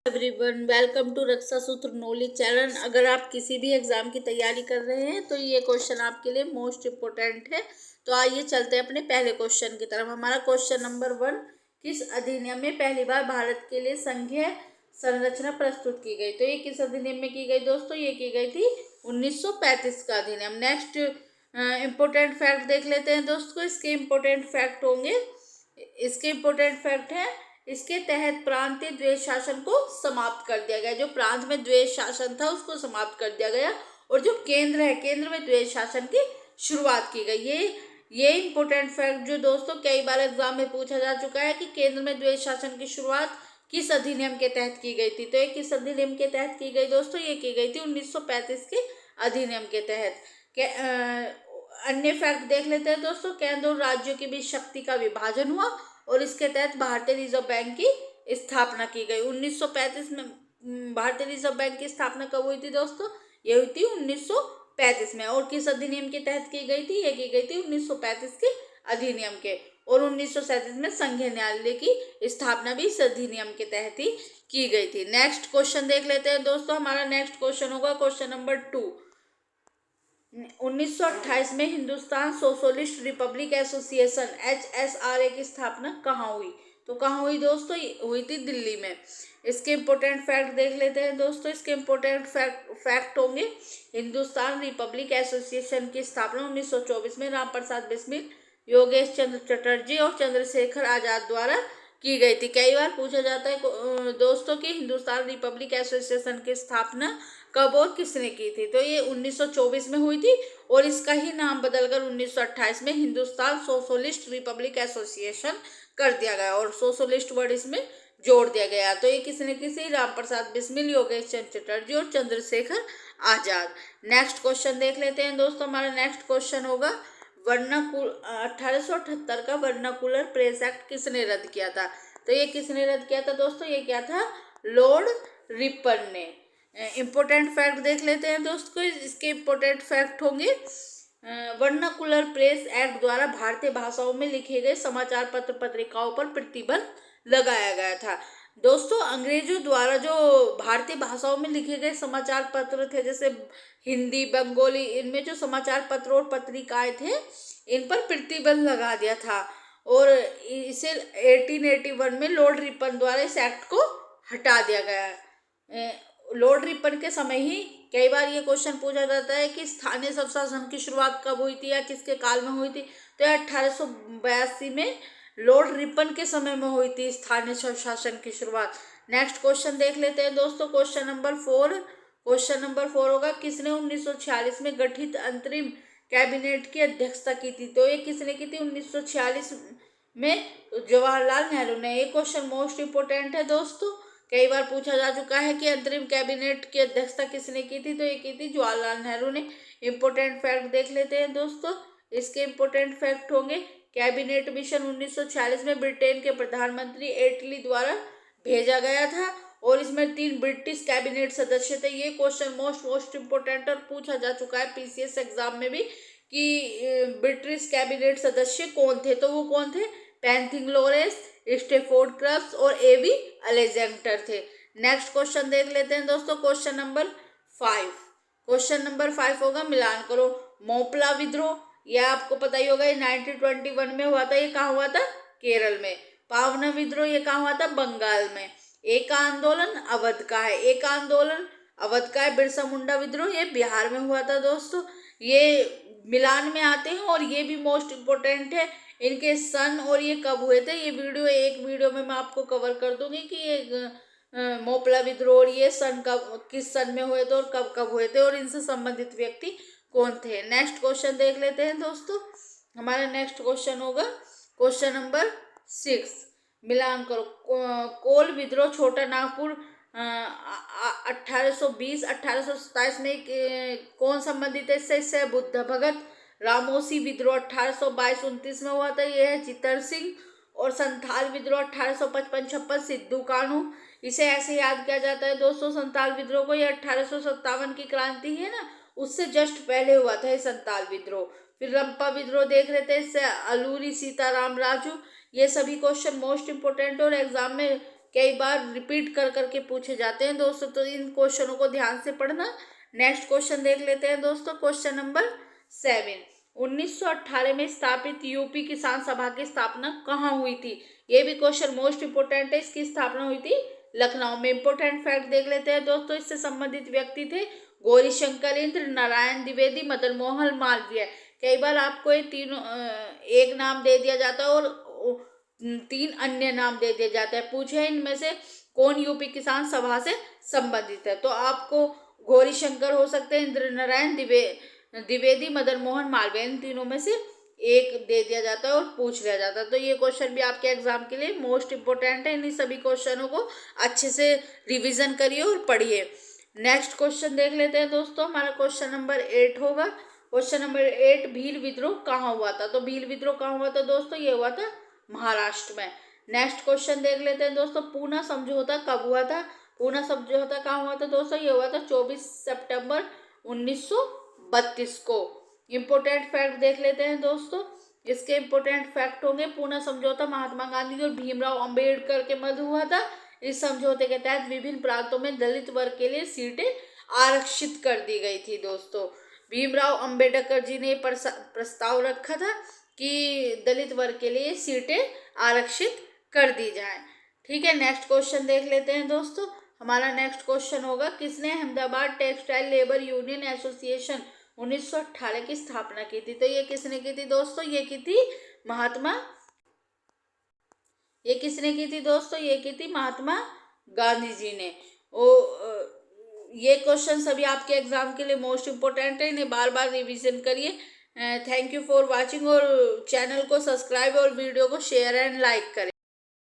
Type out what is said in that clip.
Everyone, welcome to रक्षा सूत्र knowledge channel. अगर आप किसी भी एग्जाम की तैयारी कर रहे हैं तो ये क्वेश्चन आपके लिए मोस्ट इम्पोर्टेंट है। तो आइए चलते हैं अपने पहले क्वेश्चन की तरफ। हमारा क्वेश्चन नंबर 1, किस अधिनियम में पहली बार भारत के लिए संघीय संरचना प्रस्तुत की गई? तो ये किस अधिनियम में की गई दोस्तों? ये की गई थी 1935 का अधिनियम। नेक्स्ट इम्पोर्टेंट फैक्ट देख लेते हैं दोस्तों। इसके इम्पोर्टेंट फैक्ट होंगे, इसके इम्पोर्टेंट फैक्ट है, इसके तहत प्रांतीय द्वेष शासन को समाप्त कर दिया गया। जो प्रांत में द्वेष शासन था उसको समाप्त कर दिया गया और जो केंद्र है, केंद्र में द्वेष शासन की शुरुआत की गई। ये इम्पोर्टेंट फैक्ट जो दोस्तों कई बार एग्जाम में पूछा जा चुका है कि केंद्र में द्वेष शासन की शुरुआत किस अधिनियम के तहत की गई थी। तो ये किस अधिनियम के तहत की गई दोस्तों? ये की गई थी 1935 के अधिनियम के तहत। अन्य फैक्ट देख लेते हैं दोस्तों। केंद्र और राज्यों के बीच शक्ति का विभाजन हुआ और इसके तहत भारतीय रिजर्व बैंक की स्थापना की गई 1935 में। भारतीय रिजर्व बैंक की स्थापना कब हुई थी दोस्तों? ये हुई थी 1935 में। और किस अधिनियम के तहत की गई थी? ये की गई थी 1935 के अधिनियम के। और 1937 में संघीय न्यायालय की स्थापना भी इस अधिनियम के तहत ही की गई थी। नेक्स्ट क्वेश्चन देख लेते हैं दोस्तों। हमारा नेक्स्ट क्वेश्चन होगा क्वेश्चन नंबर 2। 1928 में Hindustan socialist Republic association HSRA की स्थापना कहाँ हुई? तो कहाँ हुई दोस्तों? हुई थी दिल्ली में। इसके इम्पोर्टेंट फैक्ट देख लेते हैं दोस्तों। इसके इम्पोर्टेंट फैक्ट होंगे, हिंदुस्तान रिपब्लिक एसोसिएशन की स्थापना 1924 में राम प्रसाद बिस्मिल, योगेश चंद्र चटर्जी और चंद्रशेखर आजाद द्वारा की गई थी। कई बार पूछा जाता है दोस्तों कि हिंदुस्तान रिपब्लिक एसोसिएशन की स्थापना कब और किसने की थी? तो ये 1924 में हुई थी और इसका ही नाम बदलकर 1928 में हिंदुस्तान सोशलिस्ट रिपब्लिक एसोसिएशन कर दिया गया और सोशलिस्ट वर्ड इसमें जोड़ दिया गया। तो ये किसने की थी? राम प्रसाद बिस्मिल, योगेश चंद्र चटर्जी और चंद्रशेखर आजाद। नेक्स्ट क्वेश्चन देख लेते हैं दोस्तों। हमारा नेक्स्ट क्वेश्चन होगा, 1878 का वर्नाकुलर प्रेस एक्ट किसने रद्द किया था? तो ये किसने रद्द किया था दोस्तों? ये क्या था? लॉर्ड रिपन ने। इम्पोर्टेंट फैक्ट देख लेते हैं दोस्तों। इसके इम्पोर्टेंट फैक्ट होंगे, वर्नाकुलर प्रेस एक्ट द्वारा भारतीय भाषाओं में लिखे गए समाचार पत्र पत्रिकाओं पर प्रतिबंध लगाया गया था। दोस्तों अंग्रेजों द्वारा जो भारतीय भाषाओं में लिखे गए समाचार पत्र थे, जैसे हिंदी, बंगाली, इनमें जो समाचार पत्र और पत्रिकाएं थे इन पर प्रतिबंध लगा दिया था और इसे 1881 में लॉर्ड रिपन द्वारा इस एक्ट को हटा दिया गया। लॉर्ड रिपन के समय ही कई बार ये क्वेश्चन पूछा जाता है कि स्थानीय स्वशासन की शुरुआत कब हुई थी या किसके काल में हुई थी? तो 1882 में लॉर्ड रिपन के समय में हुई थी स्थानीय स्वशासन की शुरुआत। नेक्स्ट क्वेश्चन देख लेते हैं दोस्तों। क्वेश्चन नंबर 4 होगा, किसने 1946 में गठित अंतरिम कैबिनेट की अध्यक्षता की थी? तो ये किसने की थी? 1946 में जवाहरलाल नेहरू ने। ये क्वेश्चन मोस्ट इंपोर्टेंट है दोस्तों। कई बार पूछा जा चुका है कि अंतरिम कैबिनेट की अध्यक्षता किसने की थी? तो ये की थी जवाहरलाल नेहरू ने। इम्पोर्टेंट फैक्ट देख लेते हैं दोस्तों। इसके इम्पोर्टेंट फैक्ट होंगे, कैबिनेट मिशन 1946 में ब्रिटेन के प्रधानमंत्री एटली द्वारा भेजा गया था और इसमें 3 ब्रिटिश कैबिनेट सदस्य थे। ये क्वेश्चन मोस्ट इम्पोर्टेंट और पूछा जा चुका है PCS एग्जाम में भी कि ब्रिटिश कैबिनेट सदस्य कौन थे? तो वो कौन थे? पैंथिंग लॉरेंस, स्टेफोर्ड क्रब्स और एवी अलेक्जेंडर थे। नेक्स्ट क्वेश्चन देख लेते हैं दोस्तों। क्वेश्चन नंबर 5 होगा, मिलान करो। मोपला विद्रोह, यह आपको पता ही होगा, ये 1921 में हुआ था। ये कहाँ हुआ था? केरल में। पावना विद्रोह, ये कहाँ हुआ था? बंगाल में। एका आंदोलन अवध का है। एका आंदोलन अवध का है। बिरसा मुंडा विद्रोह, ये बिहार में हुआ था दोस्तों। ये मिलान में आते हैं और ये भी मोस्ट इम्पोर्टेंट है। इनके सन और ये कब हुए थे, ये एक वीडियो में मैं आपको कवर कर दूंगी कि ये मोपला विद्रोह और ये सन कब, किस सन में हुए थे और कब कब हुए थे और इनसे संबंधित व्यक्ति कौन थे। नेक्स्ट क्वेश्चन देख लेते हैं दोस्तों। हमारा नेक्स्ट क्वेश्चन होगा क्वेश्चन नंबर 6, मिलान करो। कोल विद्रोह छोटा नागपुर 1820-1827 में कौन संबंधित है इससे? बुद्ध भगत। रामोसी विद्रोह 1822-29 में हुआ था, यह है चित्तर सिंह। और संथाल विद्रोह 1855-56 सिद्धू कान्हू। इसे ऐसे याद किया जाता है दोस्तों संथाल विद्रोह को, ये 1857 की क्रांति है ना, उससे जस्ट पहले हुआ था ये संथाल विद्रोह। फिर रंपा विद्रोह देख रहे थे, इससे अलूरी सीताराम राजू। ये सभी क्वेश्चन मोस्ट इंपोर्टेंट और एग्जाम में कई बार रिपीट कर करके पूछे जाते हैं दोस्तों, तो इन क्वेश्चनों को ध्यान से पढ़ना। नेक्स्ट क्वेश्चन देख लेते हैं दोस्तों, क्वेश्चन नंबर 7। 1918 में स्थापित यूपी किसान सभा की स्थापना कहाँ हुई थी? ये भी क्वेश्चन मोस्ट इंपोर्टेंट है। इसकी स्थापना हुई थी लखनऊ में। इंपोर्टेंट फैक्ट देख लेते हैं दोस्तों, इससे संबंधित व्यक्ति थे गौरीशंकर इंद्र, नारायण द्विवेदी, मदन मोहन मालवीय। कई बार आपको ये तीनों एक नाम दे दिया जाता है और 3 अन्य नाम दे दिया जाता है। पूछे इनमें से कौन यूपी किसान सभा से संबंधित है, तो आपको गौरीशंकर हो सकते हैं, इंद्र नारायण द्विवेदी, मदन मोहन मालवीय, इन तीनों में से एक दे दिया जाता है और पूछ लिया जाता है। तो ये क्वेश्चन भी आपके एग्जाम के लिए मोस्ट इंपोर्टेंट है। इन सभी क्वेश्चनों को अच्छे से रिवीजन करिए और पढ़िए। नेक्स्ट क्वेश्चन देख लेते हैं दोस्तों, हमारा क्वेश्चन नंबर 8 होगा। क्वेश्चन नंबर 8, भील विद्रोह कहाँ हुआ था? तो भील विद्रोह कहाँ हुआ था दोस्तों? ये हुआ था महाराष्ट्र में। नेक्स्ट क्वेश्चन देख लेते हैं दोस्तों, पूना समझौता कब हुआ था? पूना समझौता कहाँ हुआ था दोस्तों? ये हुआ था 24 सितंबर 1932 को। इम्पोर्टेंट फैक्ट देख लेते हैं दोस्तों, इसके इम्पोर्टेंट फैक्ट होंगे, पूना समझौता महात्मा गांधी और भीमराव अंबेडकर के मध्य हुआ था। इस समझौते के तहत विभिन्न प्रांतों में दलित वर्ग के लिए सीटें आरक्षित कर दी गई थी दोस्तों। भीमराव अंबेडकर जी ने प्रस्ताव रखा था कि दलित वर्ग के लिए सीटें आरक्षित कर दी जाएं। ठीक है, नेक्स्ट क्वेश्चन देख लेते हैं दोस्तों, हमारा नेक्स्ट क्वेश्चन होगा, किसने Ahmedabad textile labour union association 1918 की स्थापना की थी? तो ये किसने की थी दोस्तों? ये की थी महात्मा गांधी जी ने। ये क्वेश्चन सभी आपके एग्जाम के लिए मोस्ट इंपोर्टेंट है, इन्हें बार बार रिवीजन करिए। थैंक यू फॉर वाचिंग, और चैनल को सब्सक्राइब और वीडियो को शेयर एंड लाइक करें।